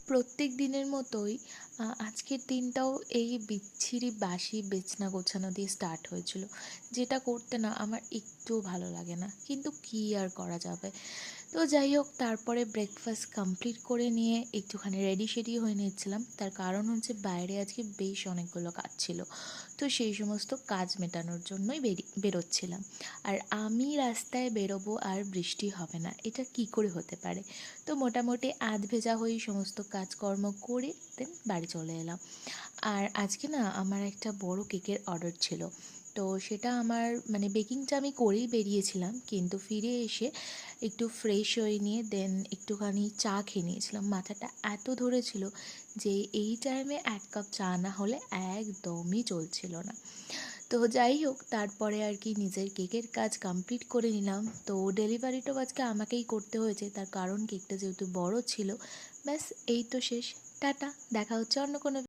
প্রত্যেক দিনের মতোই আজকের দিনটাও এই বিচ্ছিরি বাসি বিছনা গোছানো দিয়ে স্টার্ট হয়েছিল। যেটা করতে না আমার একটুও ভালো লাগে না। কিন্তু কী আর করা যাবে? তো যাই হোক, তারপরে ব্রেকফাস্ট কমপ্লিট করে নিয়ে একটুখানি রেডি-সেডি হয়ে নিচ্ছিলাম। তার কারণ হচ্ছে বাইরে আজকে বেশ অনেকগুলো কাজ ছিল। তো সেই সমস্ত কাজ মেটানোর জন্যই বেরোচ্ছিলাম। আর আমি রাস্তায় বেরোবো আর বৃষ্টি হবে না, এটা কী করে হতে পারে? তো মোটামুটি আধভেজা হয়েই সমস্ত কাজকর্ম করে দেন বাড়ি চলে এলাম। আর আজকে না আমার একটা বড় কেকের অর্ডার ছিল। তো সেটা আমার মানে বেকিংটা আমি করেই বেরিয়েছিলাম, কিন্তু ফিরে এসে একটু ফ্রেশ হয়ে নিয়ে দেন একটুখানি চা খেয়ে নিয়েছিলাম। মাথাটা এত ধরেছিল যে এই টাইমে ১ কাপ চা না হলে একদমই চলছিল না। তো যাই হোক, তারপরে আর কি নিজের কেকের কাজ কমপ্লিট করে নিলাম। তো ডেলিভারিটাও আজকে আমাকেই করতে হয়েছে, তার কারণ কেকটা যেহেতু বড় ছিল। ব্যাস এই তো শেষ। টাটা, দেখা হচ্ছে অন্য কোনো